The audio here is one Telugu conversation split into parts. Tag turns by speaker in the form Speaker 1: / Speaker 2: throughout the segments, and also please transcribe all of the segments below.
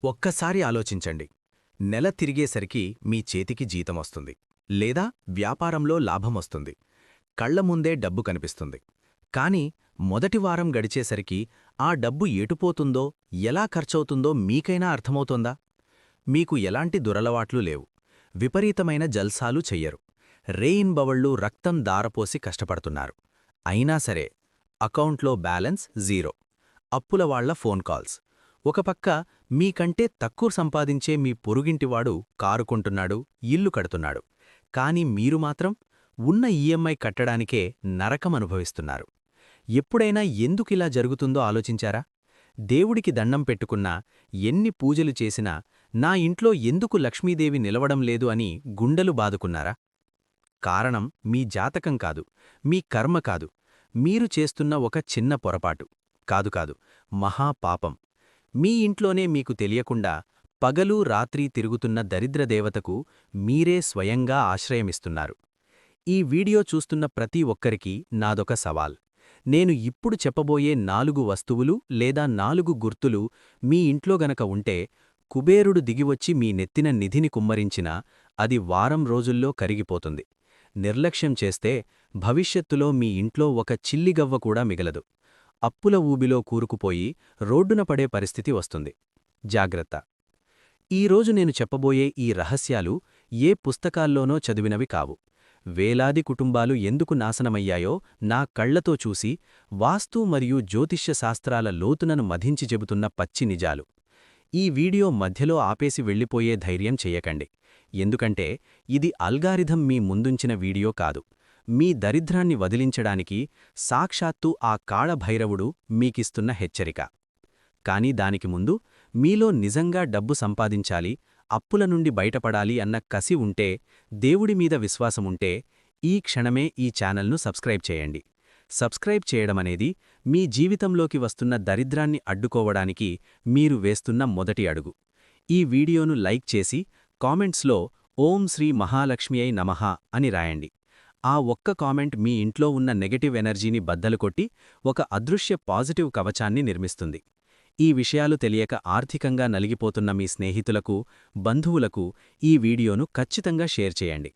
Speaker 1: ఒక్కసారి ఆలోచించండి. నెల తిరిగేసరికి మీ చేతికి జీతమొస్తుంది. లేదా వ్యాపారంలో లాభమొస్తుంది. కళ్ల ముందే డబ్బు కనిపిస్తుంది. కాని మొదటి వారం గడిచేసరికి ఆ డబ్బు ఎటుపోతుందో, ఎలా ఖర్చవుతుందో మీకైనా అర్థమవుతోందా? మీకు ఎలాంటి దురలవాట్లు లేవు. విపరీతమైన జల్సాలు చెయ్యరు. రేయింబవళ్లు రక్తం దారపోసి కష్టపడుతున్నారు. అయినా సరే అకౌంట్లో బ్యాలెన్స్ జీరో. అప్పులవాళ్ల ఫోన్ కాల్స్. ఒక పక్క మీకంటే తక్కువ సంపాదించే మీ పొరుగింటివాడు కారు కొంటున్నాడు, ఇల్లు కడుతున్నాడు. కాని మీరు మాత్రం ఉన్న ఈఎంఐ కట్టడానికే నరకమనుభవిస్తున్నారు. ఎప్పుడైనా ఎందుకిలా జరుగుతుందో ఆలోచించారా? దేవుడికి దండం పెట్టుకున్నా, ఎన్ని పూజలు చేసినా నా ఇంట్లో ఎందుకు లక్ష్మీదేవి నిలవడం లేదు అని గుండెలు బాదుకున్నారా? కారణం మీ జాతకం కాదు, మీ కర్మ కాదు, మీరు చేస్తున్న ఒక చిన్న పొరపాటు కాదు, మహాపాపం. మీ ఇంట్లోనే మీకు తెలియకుండా పగలు రాత్రి తిరుగుతున్న దరిద్రదేవతకు మీరే స్వయంగా ఆశ్రయమిస్తున్నారు. ఈ వీడియో చూస్తున్న ప్రతి ఒక్కరికి నాదొక సవాల్. నేను ఇప్పుడు చెప్పబోయే 4 వస్తువులు లేదా 4 గుర్తులు మీ ఇంట్లో గనక ఉంటే, కుబేరుడు దిగివచ్చి మీ నెత్తిన నిధిని కుమ్మరించినా అది వారం రోజుల్లో కరిగిపోతుంది. నిర్లక్ష్యం చేస్తే భవిష్యత్తులో మీ ఇంట్లో ఒక చిల్లిగవ్వ కూడా మిగలదు. అప్పుల ఊబిలో కూరుకుపోయి రోడ్డున పడే పరిస్థితి వస్తుంది. జాగ్రత్త! ఈరోజు నేను చెప్పబోయే ఈ రహస్యాలు ఏ పుస్తకాల్లోనో చదివినవి కావు. వేలాది కుటుంబాలు ఎందుకు నాశనమయ్యాయో నా కళ్లతో చూసి, వాస్తు మరియు జ్యోతిష్య శాస్త్రాల లోతునను మధించి చెబుతున్న పచ్చి నిజాలు. ఈ వీడియో మధ్యలో ఆపేసి వెళ్ళిపోయే ధైర్యం చెయ్యకండి. ఎందుకంటే ఇది అల్గారిథం మీ ముందుంచిన వీడియో కాదు. మీ దరిద్రాన్ని వదిలించడానికి సాక్షాత్తు ఆ కాళభైరవుడు మీకిస్తున్న హెచ్చరిక. కాని దానికి ముందు మీలో నిజంగా డబ్బు సంపాదించాలి, అప్పుల నుండి బయటపడాలి అన్న కసి ఉంటే, దేవుడి మీద విశ్వాసముంటే, ఈ క్షణమే ఈ ఛానల్ను సబ్స్క్రైబ్ చేయండి. సబ్స్క్రైబ్ చేయడమనేది మీ జీవితంలోకి వస్తున్న దరిద్రాన్ని అడ్డుకోవడానికి మీరు వేస్తున్న మొదటి అడుగు. ఈ వీడియోను లైక్ చేసి కామెంట్స్లో ఓం శ్రీ మహాలక్ష్మియై నమః అని రాయండి. ఆ ఒక్క కామెంట్ మీ ఇంట్లో ఉన్న నెగటివ్ ఎనర్జీని బద్దలుకొట్టి ఒక అదృశ్య పాజిటివ్ కవచాన్ని నిర్మిస్తుంది. ఈ విషయాలు తెలియక ఆర్థికంగా నలిగిపోతున్న మీ స్నేహితులకు, బంధువులకు ఈ వీడియోను ఖచ్చితంగా షేర్ చేయండి.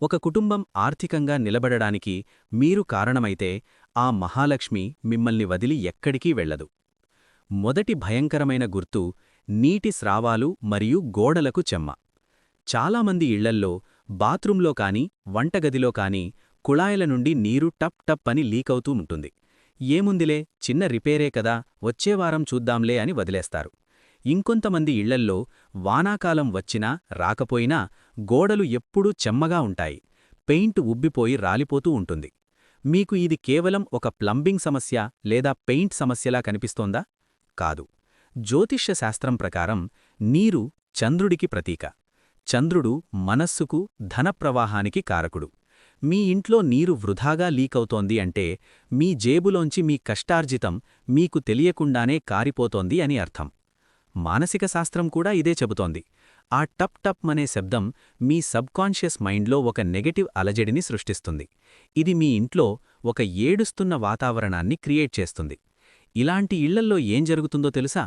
Speaker 1: ఒక కుటుంబం ఆర్థికంగా నిలబడడానికి మీరు కారణమైతే ఆ మహాలక్ష్మి మిమ్మల్ని వదిలి ఎక్కడికీ వెళ్లదు. మొదటి భయంకరమైన గుర్తు నీటి స్రావాలు మరియు గోడలకు చెమ్మ. చాలామంది ఇళ్లల్లో బాత్రూంలో కాని, వంటగదిలో కాని కుళాయిల నుండి నీరు టప్ టప్ అని లీకవుతూ ఉంటుంది. ఏముందిలే, చిన్న రిపేరే కదా, వచ్చేవారం చూద్దాంలే అని వదిలేస్తారు. ఇంకొంతమంది ఇళ్లల్లో వానాకాలం వచ్చినా రాకపోయినా గోడలు ఎప్పుడూ చెమ్మగా ఉంటాయి. పెయింట్ ఉబ్బిపోయి రాలిపోతూ ఉంటుంది. మీకు ఇది కేవలం ఒక ప్లంబింగ్ సమస్య లేదా పెయింట్ సమస్యలా కనిపిస్తోందా? కాదు. జ్యోతిష్య శాస్త్రం ప్రకారం నీరు చంద్రుడికి ప్రతీక. చంద్రుడు మనస్సుకు, ధనప్రవాహానికి కారకుడు. మీ ఇంట్లో నీరు వృధాగా లీకవుతోంది అంటే మీ జేబులోంచి మీ కష్టార్జితం మీకు తెలియకుండానే కారిపోతోంది అని అర్థం. మానసిక శాస్త్రం కూడా ఇదే చెబుతోంది. ఆ టప్ టప్ అనే శబ్దం మీ సబ్కాన్షియస్ మైండ్లో ఒక నెగటివ్ అలజడిని సృష్టిస్తుంది. ఇది మీ ఇంట్లో ఒక ఏడుస్తున్న వాతావరణాన్ని క్రియేట్ చేస్తుంది. ఇలాంటి ఇళ్లల్లో ఏం జరుగుతుందో తెలుసా?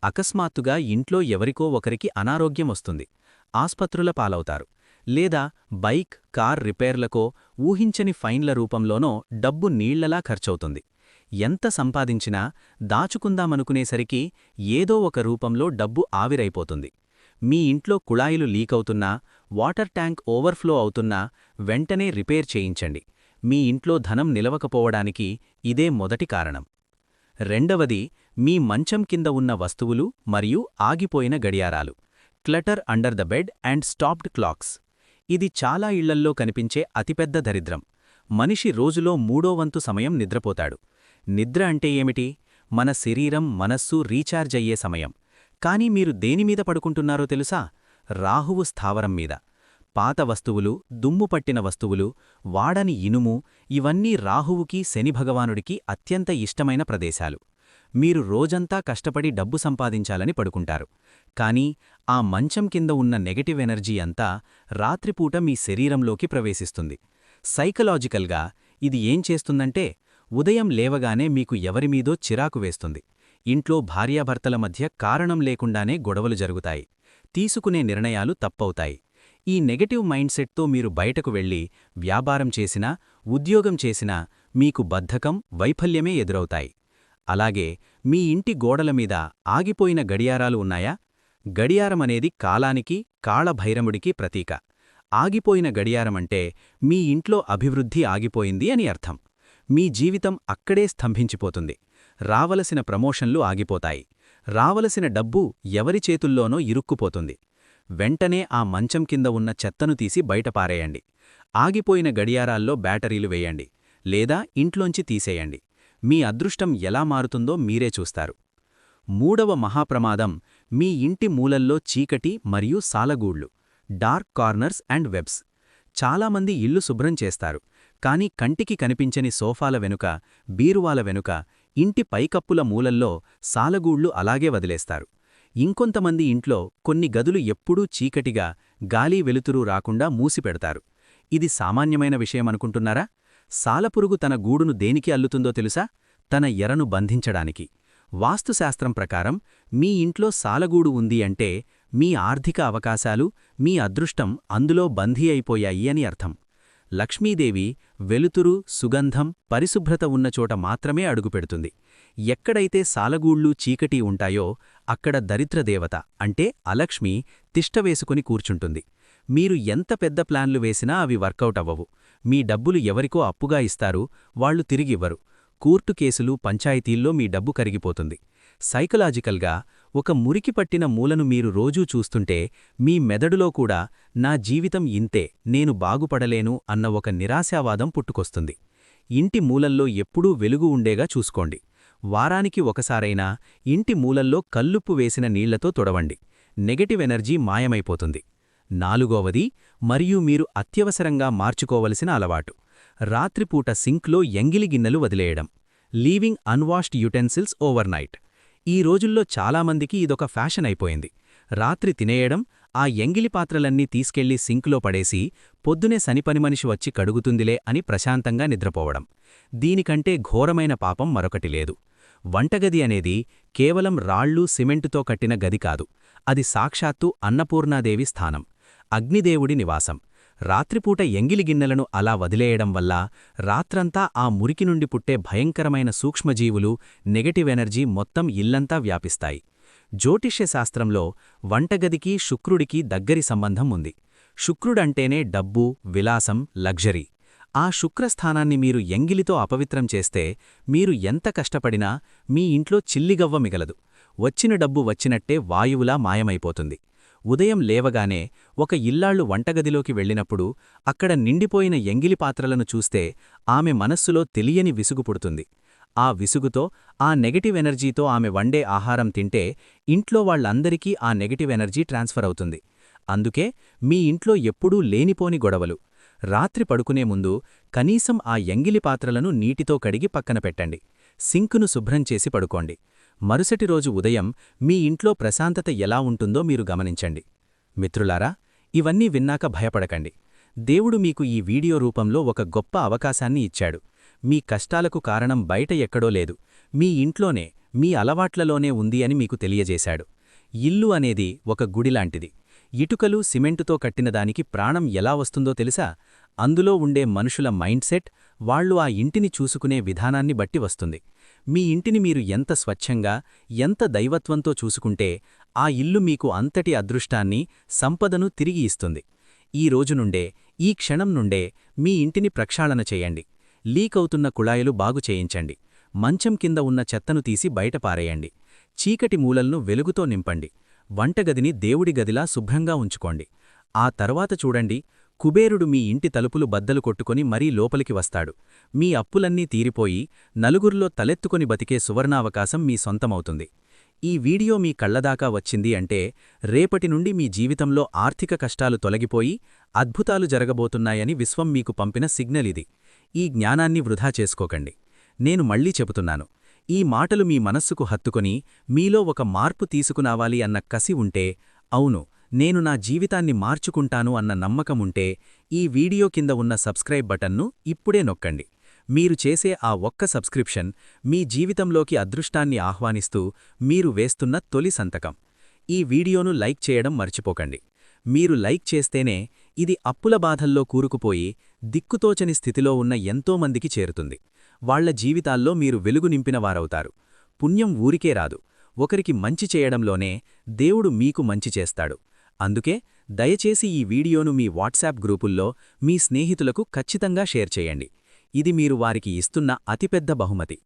Speaker 1: అకస్మాత్తుగా ఇంట్లో ఎవరికో ఒకరికి అనారోగ్యం వస్తుంది. ఆస్పత్రుల పాలవుతారు. లేదా బైక్, కార్ రిపేర్లకో ఊహించని ఫైన్ల రూపంలోనో డబ్బు నీళ్లలా ఖర్చవుతుంది. ఎంత సంపాదించినా దాచుకుందామనుకునేసరికి ఏదో ఒక రూపంలో డబ్బు ఆవిరైపోతుంది. మీ ఇంట్లో కుళాయిలు లీకవుతున్నా, వాటర్ ట్యాంక్ ఓవర్ఫ్లో అవుతున్నా వెంటనే రిపేర్ చేయించండి. మీ ఇంట్లో ధనం నిలవకపోవడానికి ఇదే మొదటి కారణం. రెండవది, మీ మంచం కింద ఉన్న వస్తువులు మరియు ఆగిపోయిన గడియారాలు. Clutter under the bed and stopped clocks. ఇది చాలా ఇళ్లల్లో కనిపించే అతిపెద్ద దరిద్రం. మనిషి రోజులో 3వ వంతు సమయం నిద్రపోతాడు. నిద్ర అంటే ఏమిటి? మన శరీరం, మనస్సు రీఛార్జ్ అయ్యే సమయం. కానీ మీరు దేనిమీద పడుకుంటున్నారో తెలుసా? రాహువు స్థావరం మీద. పాత వస్తువులు, దుమ్ముపట్టిన వస్తువులు, వాడని ఇనుము, ఇవన్నీ రాహువుకి, శని భగవానుడికి అత్యంత ఇష్టమైన ప్రదేశాలు. మీరు రోజంతా కష్టపడి డబ్బు సంపాదించాలని పడుకుంటారు. కానీ ఆ మంచం కింద ఉన్న నెగటివ్ ఎనర్జీ అంతా రాత్రిపూట మీ శరీరంలోకి ప్రవేశిస్తుంది. సైకలాజికల్గా ఇది ఏం చేస్తుందంటే, ఉదయం లేవగానే మీకు ఎవరిమీదో చిరాకు వేస్తుంది. ఇంట్లో భార్యాభర్తల మధ్య కారణం లేకుండానే గొడవలు జరుగుతాయి. తీసుకునే నిర్ణయాలు తప్పవుతాయి. ఈ నెగటివ్ మైండ్సెట్తో మీరు బయటకు వెళ్లి వ్యాపారం చేసినా, ఉద్యోగం చేసినా మీకు బద్ధకం, వైఫల్యమే ఎదురవుతాయి. అలాగే మీ ఇంటి గోడల మీద ఆగిపోయిన గడియారాలు ఉన్నాయా? గడియారమనేది కాలానికి, కాళభైరముడికి ప్రతీక. ఆగిపోయిన గడియారమంటే మీ ఇంట్లో అభివృద్ధి ఆగిపోయింది అని అర్థం. మీ జీవితం అక్కడే స్తంభించిపోతుంది. రావలసిన ప్రమోషన్లు ఆగిపోతాయి. రావలసిన డబ్బు ఎవరి చేతుల్లోనో ఇరుక్కుపోతుంది. వెంటనే ఆ మంచం కింద ఉన్న చెత్తను తీసి బయటపారేయండి. ఆగిపోయిన గడియారాల్లో బ్యాటరీలు వేయండి, లేదా ఇంట్లోంచి తీసేయండి. మీ అదృష్టం ఎలా మారుతుందో మీరే చూస్తారు. మూడవ మహాప్రమాదం మీ ఇంటి మూలల్లో చీకటి మరియు సాలగూళ్లు, డార్క్ కార్నర్స్ అండ్ వెబ్స్. చాలామంది ఇల్లు శుభ్రం చేస్తారు, కానీ కంటికి కనిపించని సోఫాల వెనుక, బీరువాల వెనుక, ఇంటి పైకప్పుల మూలల్లో సాలగూళ్లు అలాగే వదిలేస్తారు. ఇంకొంతమంది ఇంట్లో కొన్ని గదులు ఎప్పుడూ చీకటిగా, గాలి వెలుతురు రాకుండా మూసిపెడతారు. ఇది సామాన్యమైన విషయమనుకుంటున్నారా? సాలపురుగు తన గూడును దేనికి అల్లుతుందో తెలుసా? తన ఎరను బంధించడానికి. వాస్తుశాస్త్రం ప్రకారం మీ ఇంట్లో సాలగూడు ఉంది అంటే మీ ఆర్థిక అవకాశాలు, మీ అదృష్టం అందులో బందీ అయిపోయాయి అని అర్థం. లక్ష్మీదేవి వెలుతురు, సుగంధం, పరిశుభ్రత ఉన్న చోట మాత్రమే అడుగుపెడుతుంది. ఎక్కడైతే సాలగూళ్ళూ చీకటి ఉంటాయో అక్కడ దరిద్రదేవత అంటే అలక్ష్మి తిష్టవేసుకుని కూర్చుంటుంది. మీరు ఎంత పెద్ద ప్లాన్లు వేసినా అవి వర్కౌట్ అవ్వవు. మీ డబ్బులు ఎవరికో అప్పుగా ఇస్తారు, వాళ్లు తిరిగివ్వరు. కోర్టు కేసులు, పంచాయతీల్లో మీ డబ్బు కరిగిపోతుంది. సైకలాజికల్గా ఒక మురికి పట్టిన మూలను మీరు రోజూ చూస్తుంటే మీ మెదడులో కూడా నా జీవితం ఇంతే, నేను బాగుపడలేను అన్న ఒక నిరాశావాదం పుట్టుకొస్తుంది. ఇంటి మూలల్లో ఎప్పుడూ వెలుగు ఉండేగా చూసుకోండి. వారానికి ఒకసారైనా ఇంటి మూలల్లో కల్లుప్పు వేసిన నీళ్లతో తొడవండి. నెగటివ్ ఎనర్జీ మాయమైపోతుంది. నాలుగవది మరియు మీరు అత్యవసరంగా మార్చుకోవలసిన అలవాటు, రాత్రిపూట సింక్లో ఎంగిలి గిన్నెలు వదిలేయడం. Leaving unwashed utensils overnight. ఈ రోజుల్లో చాలామందికి ఇదొక ఫ్యాషన్ అయిపోయింది. రాత్రి తినేయడం, ఆ ఎంగిలి పాత్రలన్నీ తీసుకెళ్లి సింక్లో పడేసి పొద్దునే సనిపనిమనిషి వచ్చి కడుగుతుందిలే అని ప్రశాంతంగా నిద్రపోవడం. దీనికంటే ఘోరమైన పాపం మరొకటి లేదు. వంటగది అనేది కేవలం రాళ్ళు, సిమెంటుతో కట్టిన గది కాదు. అది సాక్షాత్తు అన్నపూర్ణాదేవి స్థానం, అగ్నిదేవుడి నివాసం. రాత్రిపూట ఎంగిలి గిన్నెలను అలా వదిలేయడం వల్ల రాత్రంతా ఆ మురికి నుండి పుట్టే భయంకరమైన సూక్ష్మజీవులు, నెగటివ్ ఎనర్జీ మొత్తం ఇల్లంతా వ్యాపిస్తాయి. జ్యోతిష్యశాస్త్రంలో వంటగదికి శుక్రుడికి దగ్గరి సంబంధం ఉంది. శుక్రుడంటేనే డబ్బు, విలాసం, లగ్జరీ. ఆ శుక్రస్థానాన్ని మీరు ఎంగిలితో అపవిత్రం చేస్తే మీరు ఎంత కష్టపడినా మీ ఇంట్లో చిల్లిగవ్వ మిగలదు. వచ్చిన డబ్బు వచ్చినట్టే వాయువులా మాయమైపోతుంది. ఉదయం లేవగానే ఒక ఇల్లాళ్లు వంటగదిలోకి వెళ్ళినప్పుడు అక్కడ నిండిపోయిన ఎంగిలి పాత్రలను చూస్తే ఆమె మనస్సులో తెలియని విసుగు పుడుతుంది. ఆ విసుగుతో, ఆ నెగటివ్ ఎనర్జీతో ఆమె వండే ఆహారం తింటే ఇంట్లో వాళ్లందరికీ ఆ నెగటివ్ ఎనర్జీ ట్రాన్స్ఫర్ అవుతుంది. అందుకే మీ ఇంట్లో ఎప్పుడూ లేనిపోని గొడవలు. రాత్రి పడుకునే ముందు కనీసం ఆ ఎంగిలి పాత్రలను నీటితో కడిగి పక్కన పెట్టండి. సింకును శుభ్రం చేసి పడుకోండి. మరుసటి రోజు ఉదయం మీ ఇంట్లో ప్రశాంతత ఎలా ఉంటుందో మీరు గమనించండి. మిత్రులారా, ఇవన్నీ విన్నాక భయపడకండి. దేవుడు మీకు ఈ వీడియో రూపంలో ఒక గొప్ప అవకాశాన్ని ఇచ్చాడు. మీ కష్టాలకు కారణం బయట ఎక్కడో లేదు, మీ ఇంట్లోనే, మీ అలవాట్లలోనే ఉంది అని మీకు తెలియజేశాడు. ఇల్లు అనేది ఒక గుడిలాంటిది. ఇటుకలు, సిమెంటుతో కట్టినదానికి ప్రాణం ఎలా వస్తుందో తెలుసా? అందులో ఉండే మనుషుల మైండ్సెట్, వాళ్లు ఆ ఇంటిని చూసుకునే విధానాన్ని బట్టి వస్తుంది. మీ ఇంటిని మీరు ఎంత స్వచ్ఛంగా, ఎంత దైవత్వంతో చూసుకుంటే ఆ ఇల్లు మీకు అంతటి అదృష్టాన్ని, సంపదను తిరిగి ఇస్తుంది. ఈ రోజు నుండే, ఈ క్షణం నుండే మీ ఇంటిని ప్రక్షాళన చేయండి. లీకవుతున్న కుళాయిలు బాగు చేయించండి. మంచం కింద ఉన్న చెత్తను తీసి బయట పారేయండి. చీకటి మూలలను వెలుగుతో నింపండి. వంటగదిని దేవుడి గదిలా శుభ్రంగా ఉంచుకోండి. ఆ తర్వాత చూడండి, కుబేరుడు మీ ఇంటి తలుపులు బద్దలు కొట్టుకొని మరీ లోపలికి వస్తాడు. మీ అప్పులన్నీ తీరిపోయి నలుగురిలో తలెత్తుకొని బతికే సువర్ణావకాశం మీ సొంతమవుతుంది. ఈ వీడియో మీ కళ్లదాకా వచ్చింది అంటే రేపటి నుండి మీ జీవితంలో ఆర్థిక కష్టాలు తొలగిపోయి అద్భుతాలు జరగబోతున్నాయని విశ్వం మీకు పంపిన సిగ్నల్ ఇది. ఈ జ్ఞానాన్ని వృధా చేసుకోకండి. నేను మళ్లీ చెబుతున్నాను, ఈ మాటలు మీ మనస్సుకు హత్తుకొని మీలో ఒక మార్పు తీసుకురావాలి అన్న కసి ఉంటే, అవును, నేను నా జీవితాన్ని మార్చుకుంటాను అన్న నమ్మకముంటే ఈ వీడియో కింద ఉన్న సబ్స్క్రైబ్ బటన్ను ఇప్పుడే నొక్కండి.
Speaker 2: మీరు చేసే ఆ ఒక్క సబ్స్క్రిప్షన్ మీ జీవితంలోకి అదృష్టాన్ని ఆహ్వానిస్తూ మీరు వేస్తున్న తొలి సంతకం. ఈ వీడియోను లైక్ చేయడం మర్చిపోకండి. మీరు లైక్ చేస్తేనే ఇది అప్పుల బాధల్లో కూరుకుపోయి దిక్కుతోచని స్థితిలో ఉన్న ఎంతోమందికి చేరుతుంది. వాళ్ల జీవితాల్లో మీరు వెలుగు నింపినవారవుతారు. పుణ్యం ఊరికే రాదు, ఒకరికి మంచి చేయడంలోనే దేవుడు మీకు మంచి చేస్తాడు. అందుకే దయచేసి ఈ వీడియోను మీ వాట్సాప్ గ్రూపుల్లో మీ స్నేహితులకు ఖచ్చితంగా షేర్ చేయండి. ఇది మీరు వారికి ఇస్తున్న అతిపెద్ద బహుమతి.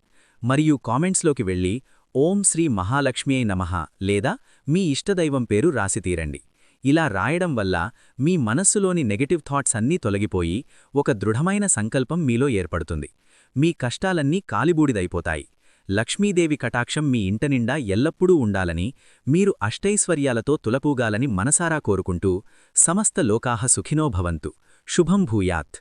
Speaker 2: మరియు కామెంట్స్లోకి వెళ్ళి ఓం శ్రీ మహాలక్ష్మ్యై నమః లేదా మీ ఇష్టదైవం పేరు రాసితీరండి. ఇలా రాయడం వల్ల మీ మనస్సులోని నెగటివ్ థాట్స్ అన్నీ తొలగిపోయి ఒక దృఢమైన సంకల్పం మీలో ఏర్పడుతుంది. మీ కష్టాలన్నీ కాలిబూడిదైపోతాయి. లక్ష్మీదేవి కటాక్షం మీ ఇంటనిండా ఎల్లప్పుడూ ఉండాలని, మీరు అష్టైశ్వర్యాలతో తులపూగాలని మనసారా కోరుకుంటూ సమస్త లోకాః సుఖినో భవంతు. శుభం భూయాత్.